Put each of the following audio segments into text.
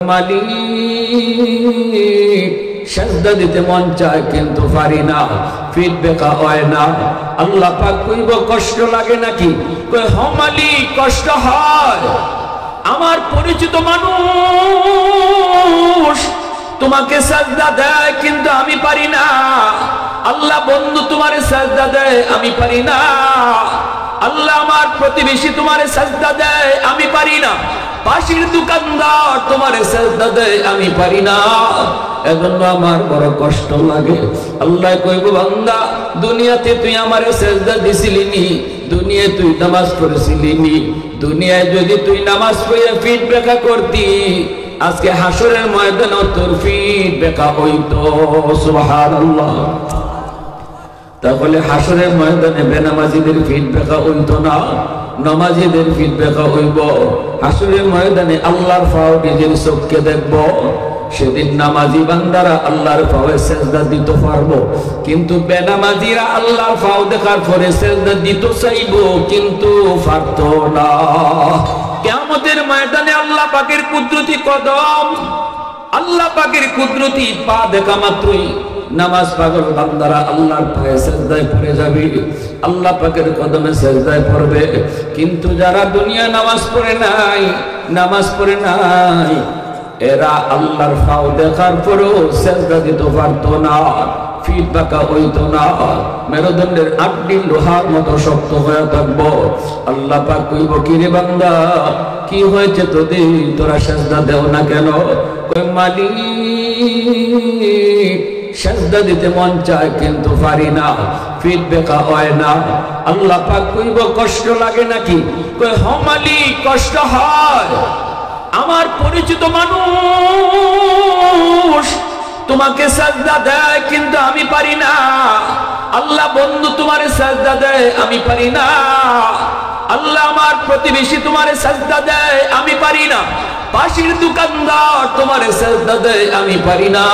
মালিক সেজদা দিতে মন চায় কিন্তু পারি না, ফিট বেকা হয় না। আল্লাহ পাক কইব কষ্ট লাগে নাকি? কই হ মালিক কষ্ট হয়। আমার পরিচিত মানুষ তোমাকে সেজদা দেয় কিন্তু আমি পারি না। আল্লাহ বন্ধু তোমারে সেজদা দেয় আমি পারি না। আল্লাহ আমার প্রতিবেশী তোমারে সেজদা দেয় আমি পারি না। পাশের দোকানদার তোমারে সেজদা দেয় আমি পারি না। এজন্য আমার বড় কষ্ট লাগে। আল্লাহ কইব বান্দা দুনিয়াতে তুই আমারে সেজদা দিছিলি নি, দুনিয়ায় তুই নামাজ পড়ছিলি নি, দুনিয়ায় যদি তুই নামাজ পড়ে ফিট বেকা করতি আজকে হাসরের ময়দানে তোর ফিট বেকা হইতো। সুবহানাল্লাহ। তাহলে হাসরের ময়দানে বেনামাজিদের ফিট বেকা হইতো না, নামাজিদের ফিট বেকা হইব। হাসরের ময়দানে আল্লাহর ফাও নিজের চোখকে দেখব। সেদিন নামাজি বান্দারা আল্লাহর ফাওয়ে সেজদা দিতে পারবো, কিন্তু বেনামাজিরা আল্লাহর ফাও দেখার পরে সেজদা দিতে চাইবো কিন্তু পারতো না। কিয়ামতের ময়দানে আল্লাহ পাকের কুদরতি কদম, আল্লাহ পাকের কুদরতি পা দেখা মাত্রই নামাজ পাগল বান্দারা আল্লাহর পায়ে সেজদায় পড়ে যাবে, আল্লাহ পাকের কদমে সেজদায় পড়বে। কিন্তু যারা দুনিয়া নামাজ পড়ে নাই, নামাজ পড়ে নাই, এরা আল্লাহর ফাও দেখার পরেও সেজদা দিতে পারতো না, ফিট বাঁকা হইতো না, মেরুদণ্ডের আটটি লোহার মতো শক্ত হয়ে থাকবো। আল্লাহ পাক কইব কি রে বান্দা কি হয়েছে তোদের, তোরা সেজদা দেও না কেন? কই মালিক সেজদা দিতে মন চায় কিন্তু পারি না, ফিট বেকা হয় না। আল্লাহ পাক কইব কষ্ট লাগে নাকি? কই হ মালিক কষ্ট হয়। আমার পরিচিত মানুষ তোমাকে সেজদা দেয় কিন্তু আমি পারি না। আল্লাহ বন্ধু তোমারে সেজদা দেয় আমি পারি না। আল্লাহ আমার প্রতিবেশী তোমারে সেজদা দেয় আমি পারি না। পাশের দোকানদার তোমারে সেজদা দেয় আমি পারি না।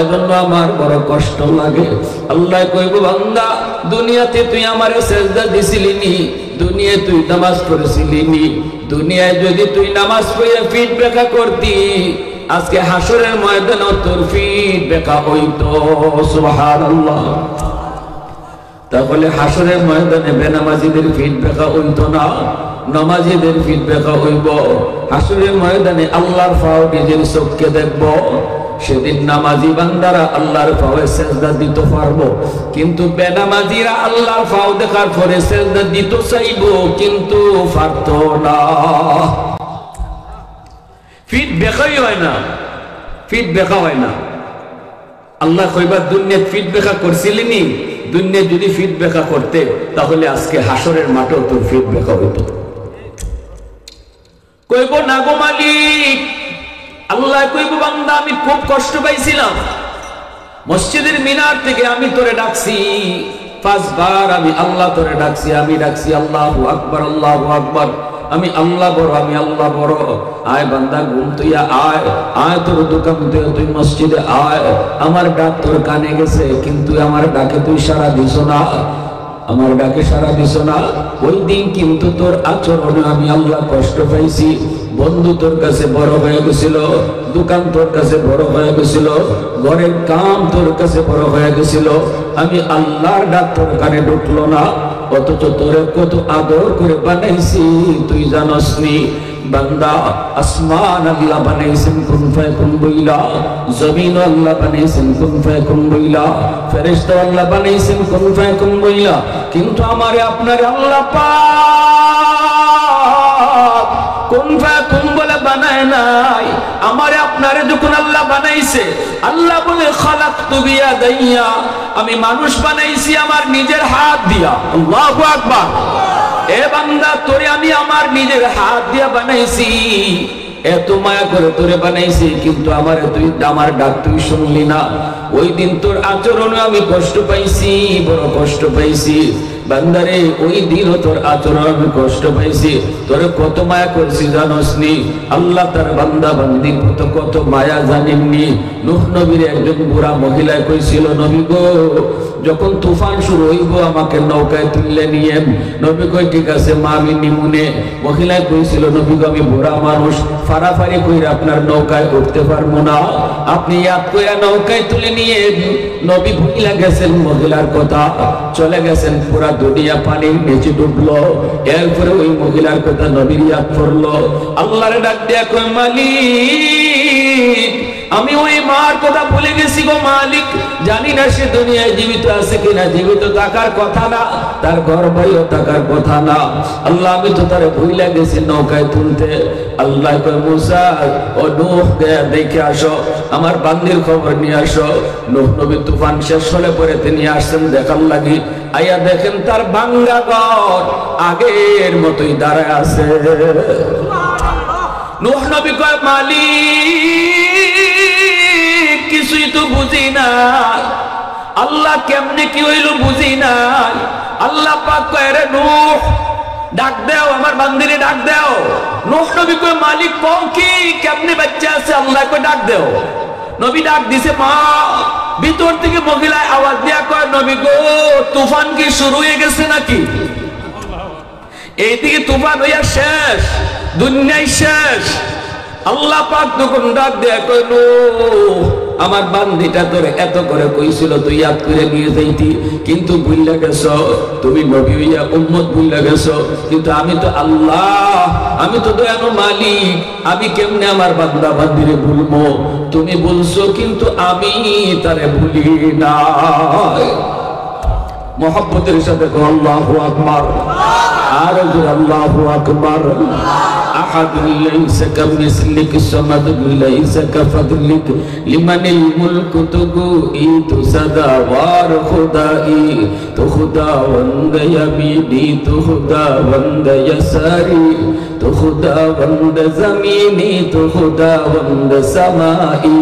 এজন্য আমার বড় কষ্ট লাগে। আল্লাহ কইব বান্দা দুনিয়াতে তুই আমারে সেজদা দিছিলি নি, দুনিয়ায় তুই নামাজ পড়ছিলি নি, দুনিয়ায় যদি তুই নামাজ পড়ে ফিট বেকা করতি আজকে হাসরের ময়দানে তোর ফিট বেকা হইতো। সুবহানাল্লাহ। তাহলে হাসরের ময়দানে বেনামাজিদের ফিট বেকা হইতো না, নামাজিদের ফিট বেকা হইব। হাসরের ময়দানে আল্লাহর ফাও নিজের চোখকে দেখব। সেদিন নামাজি বান্দারা আল্লাহর ফাওয়ে সেজদা দিতে পারবো, কিন্তু বেনামাজিরা আল্লাহর ফাও দেখার পরে সেজদা দিতে চাইবো কিন্তু পারতো না। ফিট বেকাই হয় না, ফিট বেকা হয় না। আল্লাহ কইবা দুনিয়া ফিট বেকা করছিলি নি, দুনিয়া যদি ফিট বেকা করতে তাহলে আজকে হাসরের মাঠেও তোর ফিট বেকা হইতো। কইব না গো মালিক। আল্লাহ কইব বান্দা আমি খুব কষ্ট পাইছিলাম, মসজিদের মিনার থেকে আমি তোরে ডাকছি 5 বার, আমি আল্লাহ তোরে ডাকছি, আমি ডাকছি আল্লাহু আকবার আল্লাহু আকবার, আমি আল্লাহ বড়, আমি আল্লাহ বড়। আয় বান্দা ঘুম তুইয়া আয়, আয় তোর দোকান থেকে তুই মসজিদে আয়। আমার ডাক তোর কানে গেছে কিন্তু আমার ডাকে তুই সাড়া দিছ না, আমার ডাকে সাড়া দিছ না। ওই দিন কিন্তু তোর আচরণে আমি আল্লাহ কষ্ট পাইছি। বন্ধু তোর কাছে বড় হয়ে গেছিল, দোকান তোর কাছে বড় হয়ে গেছিল, ঘরের কাম তোর কাছে বড় হয়ে গেছিল, আমি আল্লাহর ডাক তোর কানে ঢুকলো না। অথচ তোরে কত আদর করে বানাইছি তুই জানস নি। বান্দা আসমান আল্লাহ বানাইছেন কুন ফায়াকুন বইলা, জমিন আল্লাহ বানাইছেন কুন ফায়াকুন বইলা, ফেরেশতা আল্লাহ বানাইছেন কুন ফায়াকুন বইলা, কিন্তু আমারে আপনারে আল্লাহ পাক কুন ফায়াকুন বলে বানায় নাই। আমারে আপনারে যখন আল্লাহ বানাইছে, আল্লাহ বলে খালাকতু বিয়াদাইয়া, আমি মানুষ বানাইছি আমার নিজের হাত দিয়া। আল্লাহু আকবার। এ বান্দা তোরে আমি আমার নিজের হাত দিয়া বানাইছি, এত মায়া করে তোরে বানাইছি, কিন্তু আমারে তুই আমার ডাক তুই শুনলি না। ওই দিন তোর আচরণে আমি কষ্ট পাইছি, বড় কষ্ট পাইছি। বান্দারে ওই দিনও তোর আচরণ আমি কষ্ট পাইছি, তোরে কত মায়া করছি জানোস নি? আল্লাহ তার বান্দা বান্দির কত কত মায়া জানেননি? নূহ নবীর একজন বুড়া মহিলায় কইছিল, নবী গো যখন তুফান শুরু হইব আমাকে নৌকায় তুললে নিয়ে। নবী কই ঠিক আছে মা আমি নিমুনে। মহিলায় কইছিল, নবী গো আমি বুড়া মানুষ, ফাড়াফাড়ি কইরা আপনার নৌকায় উঠতে পারবো না, আপনি ইয়াদ কইরা নৌকায় তুলে নিয়ে। নবী ভুইলা গেছেন মহিলার কথা, চলে গেছেন, পুরা দুনিয়া পানির নিচে ডুবলো। এরপরে ওই মহিলার কথা নবীর ইয়াদ পড়লো। আল্লাহরে ডাক দিয়া কই, মালিক আমি ওই মার কথা ভুলে গেছি গো মালিক, জানি না সে দুনিয়ায় জীবিত আছে কিনা, জীবিত থাকার কথা না, তার ঘর বাড়িও থাকার কথা না। আল্লাহ আমি তো তারে ভুলে গেছি নৌকায় তুলতে। আল্লাহ কয়, মুসা ও নূহ গিয়া দেখে আসো, আমার বান্দির খবর নিয়ে আসো। নূহ নবী তুফান শেষ হলে পরে তিনি আসছেন দেখার লাগি। আইয়া দেখেন তার ভাঙ্গা ঘর আগের মতোই দাঁড়ায় আছে। নূহ নবী কয়, মালিক কিছুই তো বুঝি না, আল্লাহ কেমনে কি হইল বুঝি না। আল্লাহ পাক কয়, রে নূহ ডাক দাও, আমার বান্দিরে ডাক দাও। নূহ নবী কয়, মালিক কও কি, কেমনে বাচ্চা আছে? আল্লাহ কয় ডাক দাও। নবী ডাক দিছে, মা ভিতর থেকে মহিলায় আওয়াজ দিয়া কয়, নবী গো তুফান কি শুরু হয়ে গেছে নাকি? এইদিকে তুফান হইয়া শেষ, দুনিয়ায় শেষ। আল্লাহ পাক তখন ডাক দেয়া কই, নূহ আমার বান্দিটা তোরে এত করে কইছিল তুই ইয়াদ করে নিয়ে যাইতি, কিন্তু ভুইলা গেছো, তুমি নবী হইয়া উম্মত ভুইলা গেছো। কিন্তু আমি তো আল্লাহ, আমি তো দয়ালু মালিক, আমি কেমনে আমার বান্দা বান্দিরে ভুলবো? তুমি বলছো কিন্তু আমি তারে ভুলি না। মোহাব্বতের সাথে আল্লাহু আকবার, আর আল্লাহু আকবার। أحد ليس كمثلك الصمد ليس كفضلك لمن الملك تقوي تسداوار خدائي تو خداوند يميني تو خداوند يساري تو خداوند زميني تو خداوند سمائي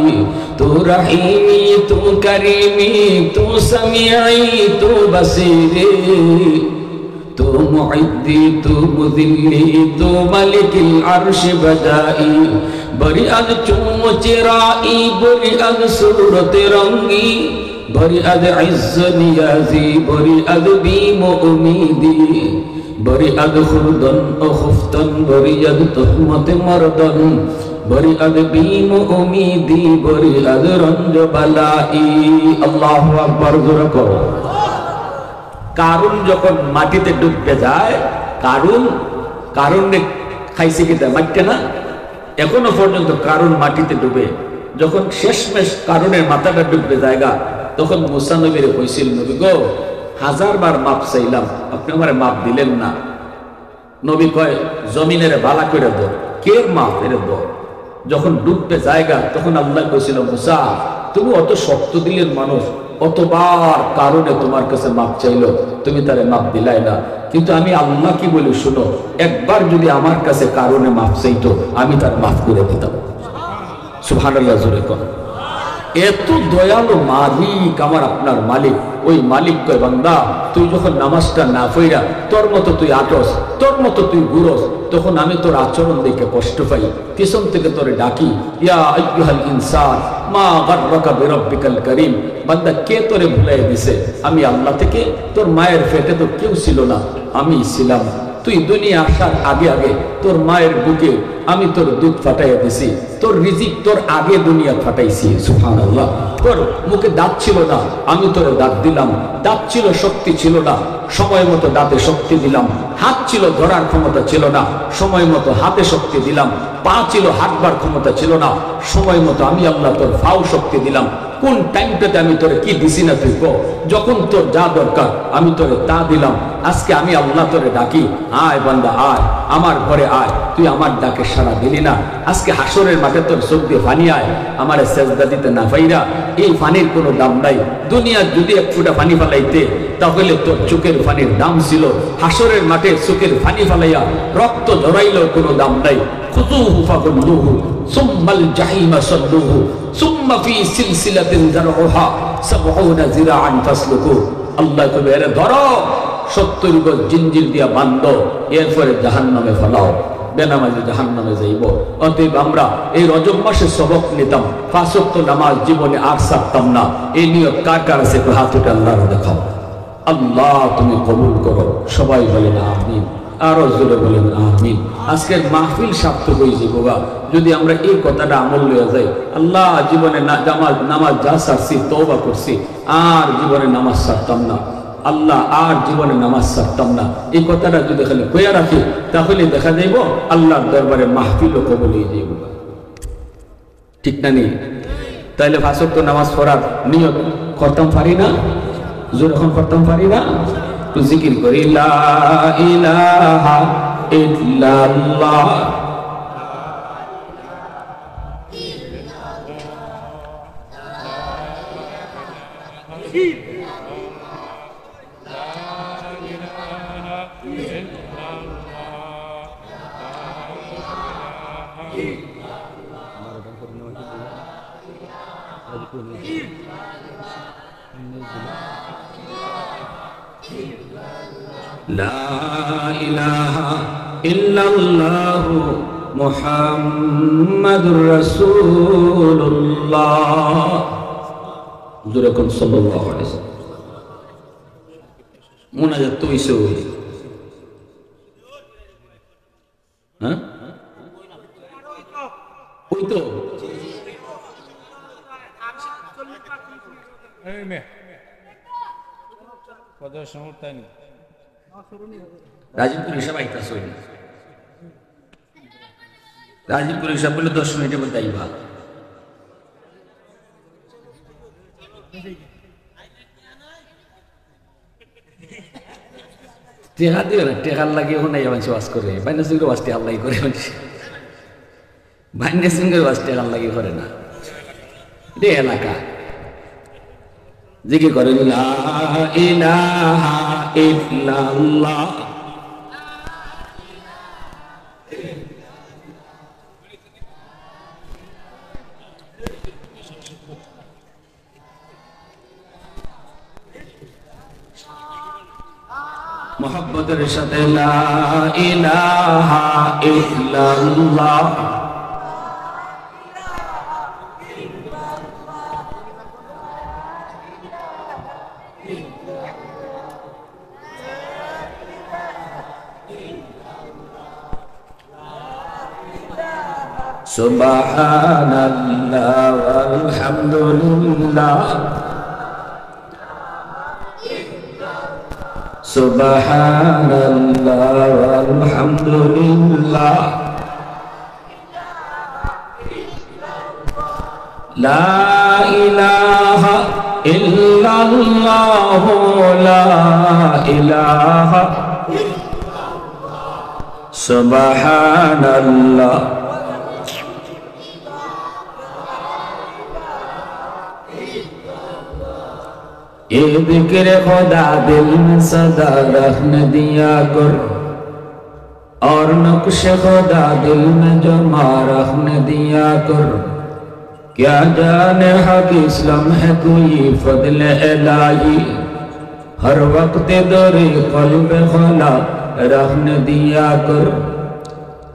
تو رحيمي تو كريمي تو سميعي تو بصيري تو معدي تو مذلي تو ملك العرش بدائي بری از چوم چرائی بری از صورت رنگی بری از عز نیازی بری از بیم و امیدی بری از خردن و خفتن بری از تهمت مردن بری از بیم و امیدی بری از رنج بلائی اللہ اکبر ذرا کرو কারুন যখন মাটিতে ডুবতে যায়, কারুনে খাইছে কিনা মাটিতে না, এখনো পর্যন্ত কারুন মাটিতে ডুবে। যখন শেষমেশ কারুনের মাথাটা ডুববে জায়গা, তখন মুসা নবীরে কইছিল, নবী গো 1000 বার মাপ চাইলাম, আপনি আমার মাপ দিলেন না। নবী কয়, জমিনের বালা করে দাও, কে মাপ এর দাও। যখন ডুববে জায়গা, তখন আল্লাহ কইছিল, মুসা তুমি অত শক্ত দিলের মানুষ, অতবার কারণে তোমার কাছে মাপ চাইলো, তুমি তারে মাপ দিলাই না। কিন্তু আমি আল্লাহ কি বলি শুনো, একবার যদি আমার কাছে কারণে মাপ চাইতো, আমি তার মাফ করে দিতাম। সুবহানাল্লাহ জোরে কর। এত দয়ালু মালিক আমার আপনার মালিক। ওই মালিক কয়, বান্দা তুই যখন নামাজটা না পড়া তোর মতো তুই আটস, তোর মতো তুই ঘুরস, তখন আমি তোর আচরণ দেখে কষ্ট পাই, পিছন থেকে তোরে ডাকি, ইয়া আইয়ুহাল ইনসান মা গাররাকা বিরাব্বিকাল কারীম। বান্দা কে তোরে ভুলাই দিছে? আমি আল্লাহ থেকে, তোর মায়ের পেটে তো কেউ ছিল না, আমি ছিলাম। তুই দুনিয়া আসার আগে আগে তোর মায়ের বুকে আমি তোর দুধ ফাটাইয়া দিছি, তোর রিজিক তোর আগে দুনিয়া ফাটাইছি। সুবহানাল্লাহ। তোর মুখে দাঁত ছিল না, আমি তোরে দাঁত দিলাম। দাঁত ছিল, শক্তি ছিল না, সময় মতো দাঁতে শক্তি দিলাম। হাত ছিল, ধরার ক্ষমতা ছিল না, সময় মতো হাতে শক্তি দিলাম। পা ছিল, হাঁটবার ক্ষমতা ছিল না, সময় মতো আমি আল্লাহ তোর পাও শক্তি দিলাম। কোন টাইমটাতে আমি তোরে কি দিছি না তুই কো? যখন তোর যা দরকার আমি তোরে তা দিলাম। আজকে আমি আল্লাহ তোরে ডাকি, আয় বান্দা আয়, আমার ঘরে আয়। তুই আমার ডাকে সাড়া দিলি না। আজকে হাসরের মাঠে তোর চোখ দিয়ে পানি আয়, আমার সেজদা দিতে না পাইরা। এই পানির কোনো দাম নাই। দুনিয়ার যদি এক ফুটা পানি ফালাইতে, তাহলে তোর চোখের পানির দাম ছিল। হাসরের মাঠে চোখের পানি ফালাইয়া রক্ত ঝরাইলেও কোনো দাম নাই। খুযুহু ফাগুল্লুহু সুম্মাল জাহিমা সাল্লুহু সুম্মা ফি সিলসিলাতিন যারউহা ৭০ যিরাআন ফাসলুকু। আল্লাহ কবে, আরে ধরো 70 গজ জিঞ্জির দিয়া বান্ধ, এরপরে জাহান্নামে ফেলাও, বেনামাজি জাহান্নামে যাইব। অতএব আমরা এই রজব মাসে সবক নিতাম, 5 ওয়াক্ত নামাজ জীবনে আর ছাড়তাম না। এই নিয়ত কার কার আছে একটু হাত উঠে আল্লাহর দেখাও। আল্লাহ তুমি কবুল করো। সবাই বলেন আমিন, আরো জোরে বলেন আমিন। আজকের মাহফিল সার্থক হয়েছে বাবা যদি আমরা এই কথাটা আমল লইয়া যাই। আল্লাহ জীবনে নামাজ যা ছাড়ছি তওবা করছি, আর জীবনে নামাজ ছাড়তাম না, আল্লাহ আর জীবনে নামাজ ছাড়তাম না, এই কথাটা যদি খালি কইয়া রাখি তাহলে দেখা যাইব আল্লাহর দরবারে মাহফিলও কবুল হয়ে যাইব। ঠিক না নেই? তাইলে 5 ওয়াক্ত নামাজ পড়ার নিয়ত করতাম পারি না? যখন করতাম পারি না, তো জিকির করি লা ইলাহা ইল্লাল্লাহ। লা ইলাহা ইল্লাল্লাহু মুহাম্মাদুর রাসূলুল্লাহ। যেরকম সাল্লাল্লাহু আলাইহি ওয়াসাল্লাম মুনাজাত তো হইছে। হ্যাঁ ওই তো রাজীবপুর হিসাব আইতাছ, রাজীবপুর হিসাব বলে 10 মিনিটের মধ্যে আইবা। টেকা দিও না, টেকার লাগে এখন নাই মানুষ ওয়াজ করে, বাইনা সিংহের ওয়াজ টেকার লাগি করে মানুষ, বাইনা সিংহের ওয়াজ টেকার লাগি করে না। এটা এলাকা জিকির করে লা ইলাহা ইল্লাল্লাহ। মোহাব্বতের সাথে লা ইলাহা ইল্লাল্লাহ। সুবহানাল্লাহ ওয়ালহামদুলিল্লাহ, সুবহানাল্লাহ ওয়ালহামদুলিল্লাহ, লা ইলাহা ইল্লাল্লাহ, লা ইলাহা সুবহানাল্লাহ। ये जिक्र खुदा दिल में सदा रहने दिया कर, और नक्श खुदा दिल में जमा रहने दिया कर। क्या जाने हक इस्लाम है कोई फضل इलाही, हर वक्त दरे क़ल्ब खुला रहने दिया कर।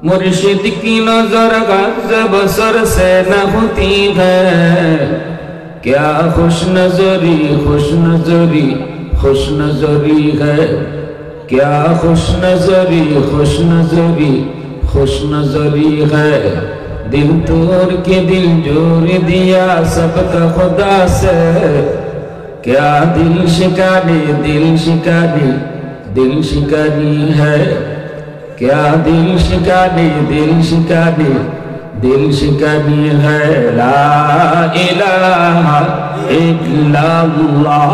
मुर्शिद की नजर गज़ बसर से न होती है, क्या खुश नजरी खुश नजरी खुश नजरी है। क्या खुश नजरी खुश नजरी खुश नजरी है। दिल तोड़ के दिल जोड़ दिया सबका खुदा से, क्या दिल शिकानी दिल शिकानी है। क्या दिल शिकानी दिल शिकानी है। ला इलाहा इल्लल्लाह,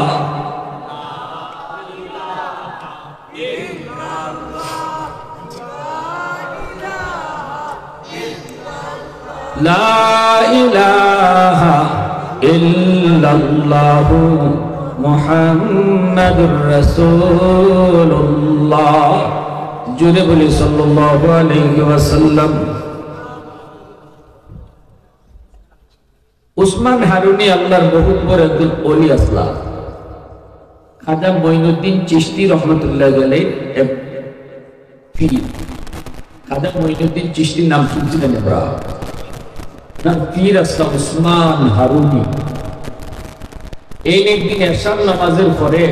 ला इलाहा इल्लल्लाह मुहम्मदुर रसूलुल्लाह। जुरे बोली सल्लल्लाहु अलैहि वसल्लम। उस्मान हारूनी अल्लाहर बहुत बड़ একজন ওলি আসলা, খাজা মঈনুদ্দিন চিশতি রহমতুল্লাহ আলাইহি এক পীর। খাজা মঈনুদ্দিন চিশতির নাম শুনছিলেন আমরা? না, পীর আসলাম উসমান হারুনি। এই একদিন এশার নামাজের পরে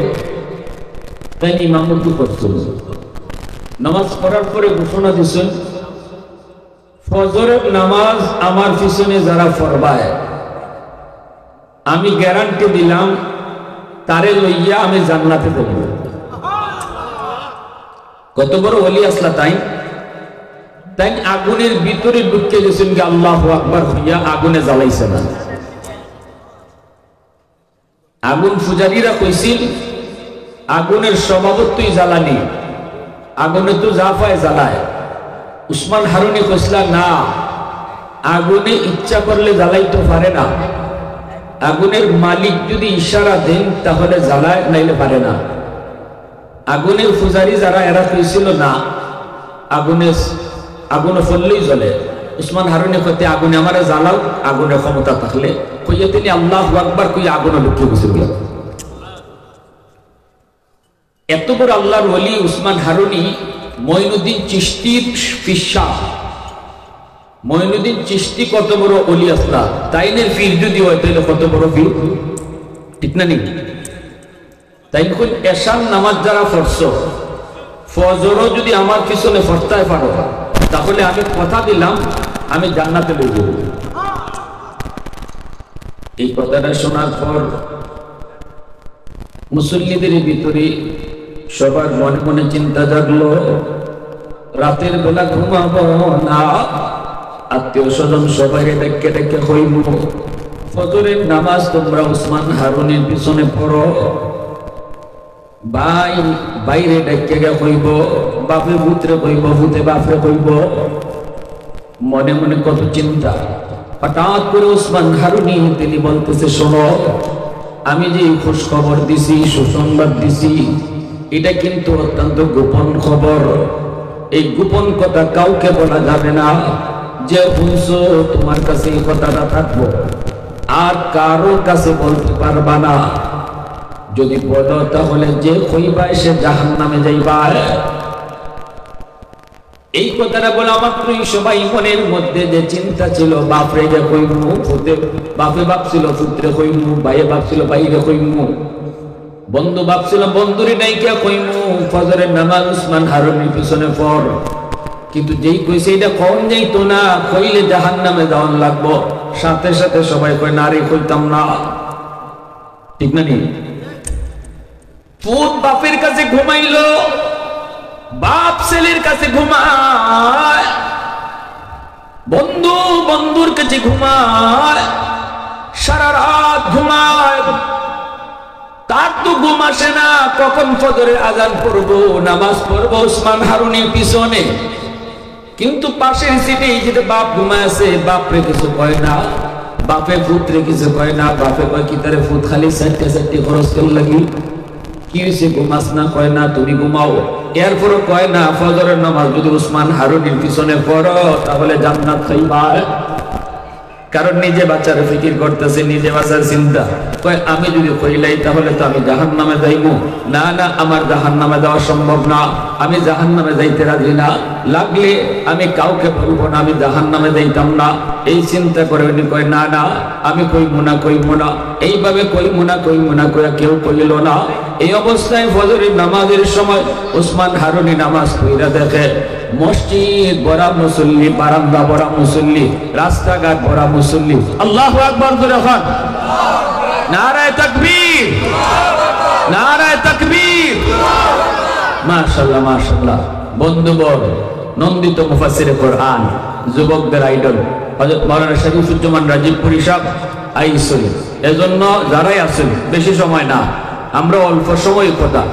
তাই ইমামতি করছিল। নামাজ পড়ার পরে ঘোষণা দিচ্ছেন, ফজরের নামাজ আমার পিছনে যারা পড়বায় আমি গ্যারান্টি দিলাম তারে লইয়া আমি জান্নাতে দেব। কত বড় ওলি আসলা তাই তাই আগুনের ভিতরে ঢুকে গেছেন কি আল্লাহু আকবার হইয়া আগুনে জ্বালাইছে না। আগুন পূজারীরা কইছিল আগুনের স্বভাবতই জ্বালানি, আগুনে তো যা পায় জ্বালায়। উসমান হারুনি কইসলা না, আগুনে ইচ্ছা করলে জ্বালাইতে পারে না, আগুনের মালিক যদি ইশারা দেন তাহলে জ্বালায়, নাইলে পারে না। আগুনের পূজারী যারা এরা কইছিল না, আগুনে ফললেই জ্বলে। উসমান হারুনি কইতে আগুনে আমারে জ্বালাও, আগুনের ক্ষমতা থাকলে কইয়া তিনি আল্লাহু আকবার কইয়া আগুনে ঢুকে গেছিল। এত বড় আল্লাহর ওলি উসমান হারুনি মঈনুদ্দিন চিশতির পিসা। মঈনুদ্দিন চিশতি কত বড় ওলি আসলা, তাইনের পীর যদি হয় তাহলে কত বড় পীর, ঠিক না? নেই তাই কোন এশার নামাজ যারা পড়ছ, ফজরও যদি আমার পিছনে পড়তে পারো তাহলে আমি কথা দিলাম আমি জান্নাতে লই যাব। এই কথাটা শোনার পর মুসল্লিদের ভিতরে সবার মনে মনে চিন্তা জাগলো, রাতের বেলা ঘুমাবো না, আত্মীয় স্বজন সবাই ডেকে ডেকে হইব ফজরের নামাজ তোমরা উসমান হারুনির পিছনে পড়ো। ভাই বাইরে ডেকে গে হইব, বাপে ভূতরে কইব, ভূতে বাপরে কইব। মনে মনে কত চিন্তা। হঠাৎ করে উসমান হারুনি তিনি বলতেছে, শোনো, আমি যে খোঁজ খবর দিছি, সুসংবাদ দিছি, এটা কিন্তু অত্যন্ত গোপন খবর। এই গোপন কথা কাউকে বলা যাবে না। যে শুনছো তোমার কাছে এই কথাটা থাকবো, আর কারো কাছে বলতে পারবা না। যদি বলো তাহলে যে কইবা সে জাহান্নামে যাইবা। এই কথাটা বলা মাত্রই সবাই মনের মধ্যে যে চিন্তা ছিল, বাপরে যে কইমু, বাপে ভাবছিল পুত্রে কইমু, ভাইয়ে ভাবছিল ভাইরে কইমু, বন্ধু ভাবছিল বন্ধুরে নাইকা কইমু, ফজরের নামাজ উসমান হারুনির পিছনে পড়। কিন্তু যেই কইছে এটা কম যাইতো না, কইলে জাহান্নামে যাওয়ান লাগবো, সাথে সাথে সবাই কয় না রে কইতাম না, ঠিক না? নি পুত বাপের কাছে ঘুমাইলো, বাপ ছেলের কাছে ঘুমায়, বন্ধু বন্ধুর কাছে ঘুমায়, সারা রাত ঘুমায়, তার তো ঘুম আসে না কখন ফজরের আজান পড়বো, নামাজ পড়বো উসমান হারুনির পিছনে। কিন্তু পাশের সিটে যেটা বাপ ঘুমায় আছে, বাপরে কিছু কয় না, বাপে পুত্রে কিছু কয় না। বাপে কয় কি তারে ফুট খালি চারটে চারটে খরচ করে লাগি, কি হয়েছে ঘুমাস না, কয় না তুমি ঘুমাও। এরপরও কয় না ফজরের নামাজ যদি উসমান হারুনির পিছনে পড়ো তাহলে জান্নাত খাইবা। কারণ নিজে বাচ্চার ফিকির করতেছে, নিজে বাচ্চার চিন্তা। কয় আমি যদি কইলাই তাহলে তো আমি জাহান্নামে যাইবো। না না, আমার জাহান্নামে যাওয়া সম্ভব না, আমি জাহান্নামে যাইতে রাজি না, লাগলে আমি কাউকে বলবো না, আমি জাহান্নামে যাইতাম না। এই চিন্তা করে উনি কয় না না আমি কইমু না। এইভাবে কইমু না কইয়া কেউ কইল না। এই অবস্থায় ফজরের নামাজের সময় উসমান হারুনি নামাজ পড়া দেখে মসজিদ ভরা মুসল্লি, বারান্দা ভরা মুসল্লি, রাস্তাঘাট ভরা মুসল্লি। আল্লাহু আকবার জোরে বল, নারায়ে তাকবীর, নারায়ে তাকবীর। মাশাআল্লাহ মাশাআল্লাহ। বন্ধুবর, নন্দিত মুফাসসিরে কোরআন, যুবকদের আইডল হযরত মাওলানা শরীফুজ্জামান রাজীবপুরী সাহেব আইসুল। এজন্য যারাই আছেন বেশি সময় না, আমরা অল্প সময় কথা,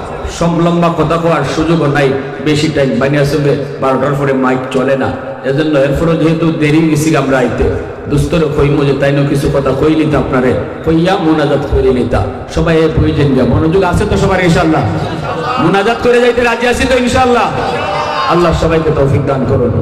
লম্বা কথা কওয়ার সুযোগও নাই, বেশি টাইম বানিয়ে আসবে। 12টার পরে মাইক চলে না, এজন্য এরপরে যেহেতু দেরি গেছি আমরা আইতে, দুস্তরে কইমু যে তাইনো কিছু কথা কই নিতে, আপনারে কইয়া মুনাজাত করে নিতা। সবাই এর প্রয়োজন যা মনোযোগ আছে তো সবার ইনশাআল্লাহ? মুনাজাত করে যাইতে রাজি আছি তো ইনশাআল্লাহ? আল্লাহ সবাইকে তৌফিক দান করুন।